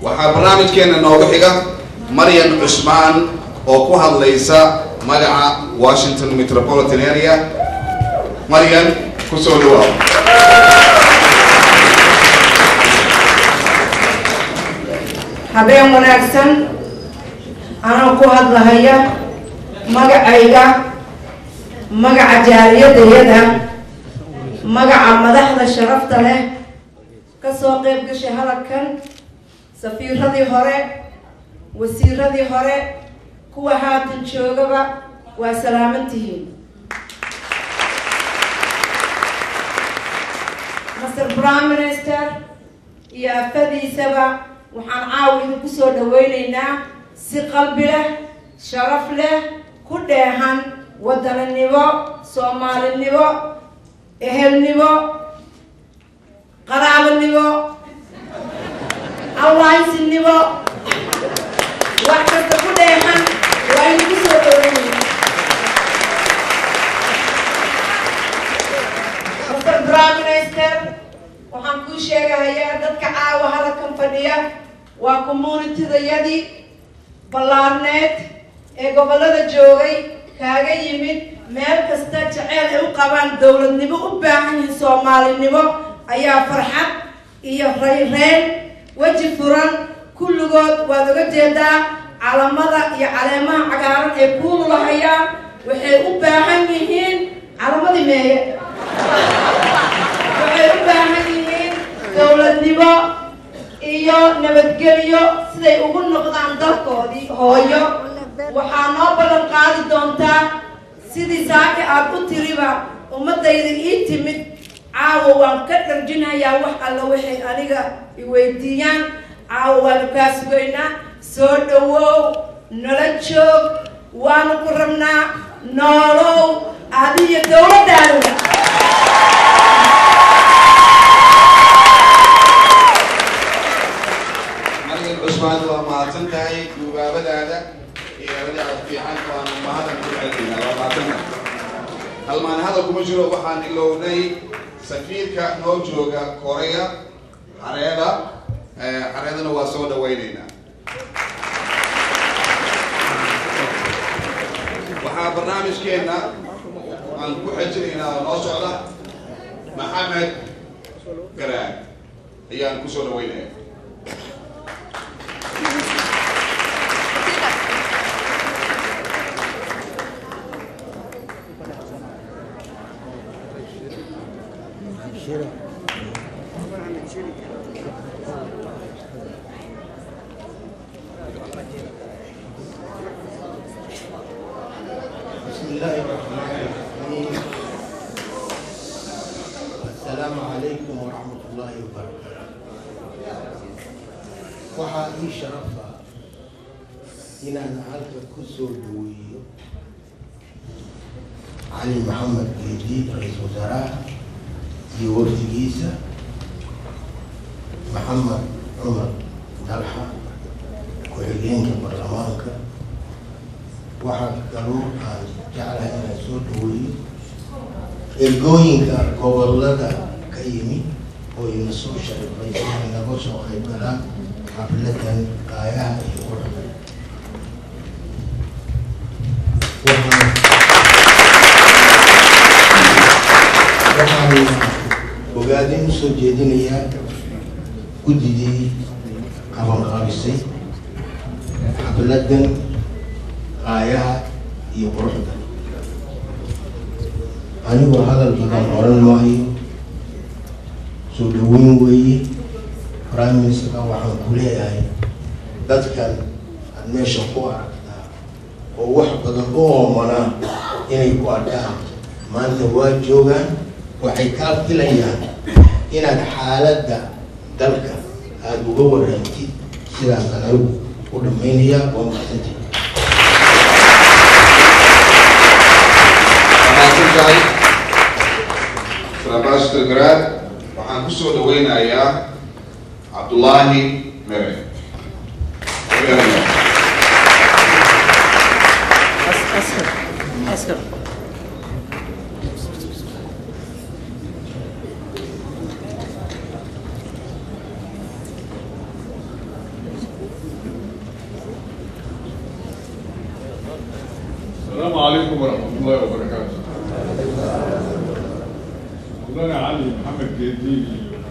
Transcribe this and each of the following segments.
waxaa barnaamijkeena noogu xiga Maryan Cusmaan oo ku hadlaysa magaca Washington Metropolitan Area. Maryan, ku soo dhawaad. habeen wanaagsan anoo ku hadlahaya magacayga magaca jaaliyadayada magaca madaxda sharafta leh ka soo qayb gashay halkan safiiradii hore wasiiradii hore kuwa haatan joogaba waa salaamantihiin Mr. Prime Minister iyo afadiisaba waxaan caawin ku soo dhaweynaynaa si qalbi leh sharaf leh ku dheehan wadaninimo Soomaalinimo ehelnimo qaraabanimo alliance-nimo wax kasta ku dheehan waa in ku soo dhaweynayna Mr. Prime Minister waxaan ku sheegayaa dadka caawa halkan fadhiya waa community-dayadii ballaarneed ee gobolada joogay kaaga yimid meel kasta jacayl ay u qabaan dawladnimo u baahan yihiin Soomaalinimo ayaa farxad iyo reyn waji furan kulligood waad uga jeedaa calamada iyo caleemaha cagaaran ee kuulu lahayaan waxay u baahan yihiin calamadii meeye waxay u baahan yihiin dawladnimo iyo nabadgelyo siday ugu noqdaan dalkoodii hooyo waxaa noo ballan qaadi doontaa sidii saaki aad u tiriba ummadayda ii timid caawa waan ka dharjinayaa wax alla waxay aniga i weydiiyaan caawa waanu kaa sugaynaa soo dhawow nala joog waanu ku rabnaa noolow adiyo dawladdaada Cusmaan waa mahadsantahay duubaabadaada iyo wadaad fiican waanu mahadsan ku celinaynaa waa mahadsantahay halmaan hadal kuma jiro waxaan ilownay safiirka noo jooga Korea xareedana waa soo dhaweynaynaa waxaa barnaamijkeena aan ku xajinaynaa noo socda Maxamed Garaad ayaan ku soo dhaweynayaa بسم الله الرحمن الرحيم السلام عليكم ورحمة الله وبركاته waxaa ii sharafa inaan halka ku soo dhaweeyo cali maxamed geedi ra-iisul wasaaraha iyo wafdigiisa maxamed cumar dalxa ku-xigeenka baarlamaanka waxaa kaloo aan jeclahay inaan soo dhaweeyo ergooyinka gobolada ka yimid oo ina soo sharifay inay naga soo qayb galaan xafladan qaayaha iyo quruxda waxaan ogaadin u soo jeedinayaa guddidii qabanqaabisay xafladan qaayaha iyo quruxda anigoo hadal badan oran maayo soo dhaweyn weeye Prime Minister waxaan ku leeyahay dadkan aad meesha ku aragtaa oo wax badan u oomanaa inay ku arkaan maanta waa joogaan waxay kaa filayaan inaad xaaladda dalka aad uga warantid sidaasaan anigu u dhammaynayaa waa mahadsantihiin Ambassador Garaad waxaan ku soo dhaweynayaa Abdullahi Mere Askar السلام عليكم ورحمة الله وبركاته. مولانا علي محمد جديد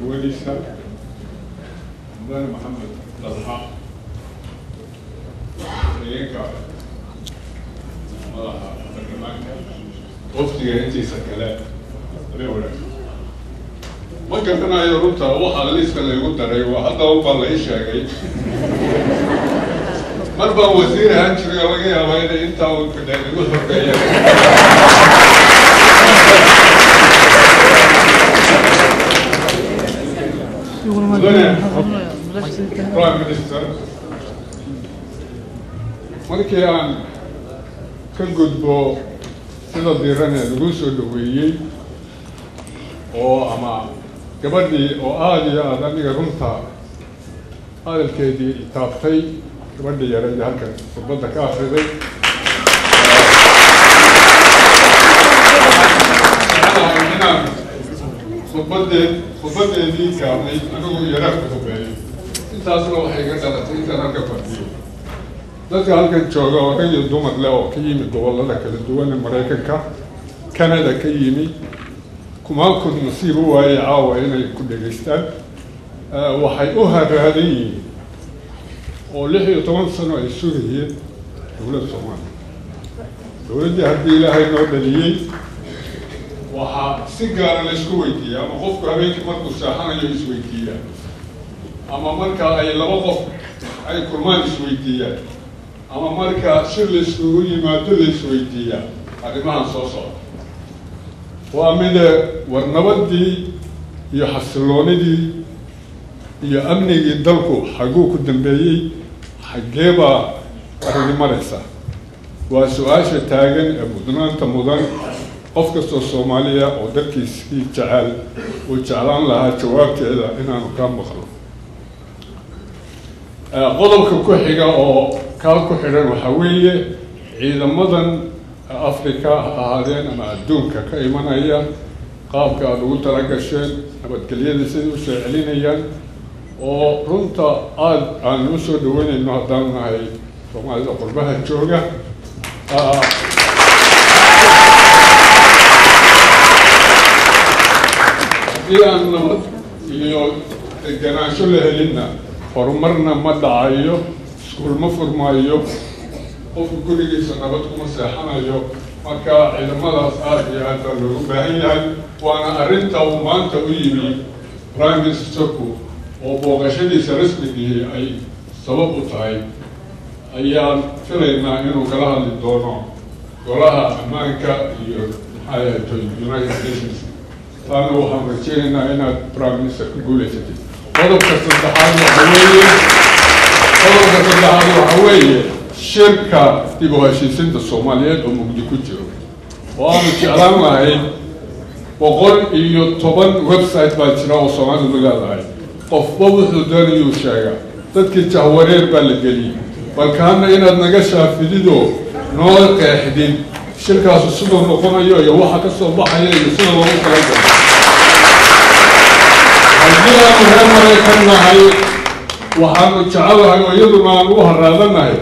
وليسا، مولانا محمد طلحة، ريكا، وفتي أنتي سكلات، ريولا. ما كان أنا يروتا وحلا ليس اللي يقول ترى وحتى هو بالله يشاقي. مربى وزير هنشري وجهي هواي أنت وكذا يقول فرقية. Prime Minister markii aan ka gudbo sida diiran ee lagu soo dhaweeyey oo ama gabadhii oo aad iyo aad aniga runta hadalkeedii taabtay gabadhii yareed halkan khudbadda ka akhriday inaan khudbadeedii kaabnay anigu yaraad ka hubeeyey intaasna waxay iga dhalatay intaan halka fadhiyo dadka halkan jooga oo rag iyo dumar leh oo ka yimid gobollada kala duwan ee Mareykanka Canada ka yimid kumaankood nasiib u waayay caawa inay ku dhegaystaan waxay u haraadeen oo 16 sano ay sugayeen dowladda Soomaaliya dowladdii haddii Ilaahay noo dhaliyay waxaa si gaar ah la isku weydiiyaa ama qofku habeenkii markuu saaxanayo isweydiiyaa ama marka ay laba qof ay kulmaan isweydiiyaan ama marka shir la isugu yimaado la isweydiiyaa arrimahan soo socda waa mid war nabadii iyo xasiloonidii iyo amnigii dalku xaguu ku dambeeyey xagee baa arrin maraysa waa su-aasha taagan ee mudnaanta mudan qof kastoo Soomaaliya oo dalkiisii jecel uu jeclaan lahaa jawaabteeda inaanu ka maqlo qodobka ku xiga oo ka ku xiran waxa weeye ciidamadan Afrika ahaadeen ama adduunka ka imanaya qaabka aad ugu talagasheen nabadgelyada sidii u soo celinayaan oo runta aad aan u soo dhaweynayno haddaan nahay Soomaalida qurbaha jooga إيران نمط إليو الجناش اللي هلنا فرمرنا مدة عيو سكول مفر مايو وفي كل جيس نبتكم مساحنا يو مكا إذا ماذا صار في هذا الرباعية وأنا أرنت وما أنت ويبي برايم مينستركو وبوغشدي سرسمي أي سبب تاي أيام فرينا إنه كلها للدونو كلها أمريكا هاي United Nations أنا وهم رجعنا هنا برايم مينستر كقولة تدي قدوم كسرتحان وحوية شركة تبغى شيء سند الصوماليات ومجد كتير وأنا تعلم هاي وقول إيو طبعا ويب سايت بالشراء والصومال المجال هاي قفبوه الدنيا يوشيا تذكر تهورير بالجلي بالكان هنا نجاشة في ديدو نور كحدين شركة الصدر نقونا يو واحد الصباح يصير الله كذا الجيل مهم كنا هاي وحن تعالوا هاي ويدنا نروح الرادنا هاي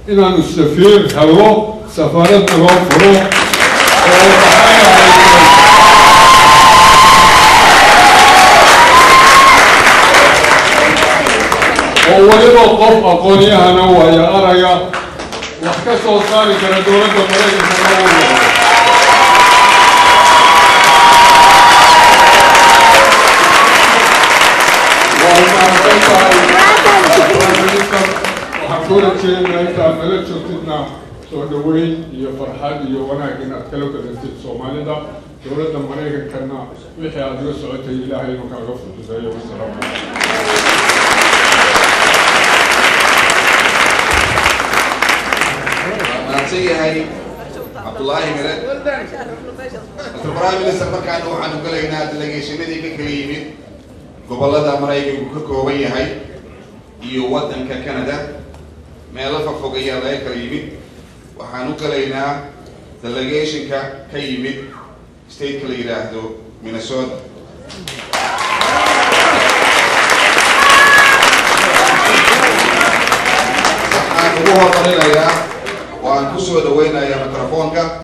إن نستفيد هلو سفارة الله فرو وولدوا قف أقولي أنا ويا أرجع وحكسوا صاري كنا دولة مريكا وحكونا شيء من أنت شفتنا سودوين يفرحان يوانا كلو كنت الصومالي دا دولة مريكا كنا وحي أدرس عتي إلهي مكاغف زي والسلام هاي عبد الله مرد البرايم مينستر markaan waxaan u galaynaa delegationadii ka kala yimid gobolada Mareykanka ka kooban yahay iyo wadanka Canada meelo fog ayaa laga kala yimid waxaan u galaynaa delegationka ka yimid state la yiraahdo Minnesota waxaan ugu hormarinayaa وأن كسو دوينا يا ميكروفونك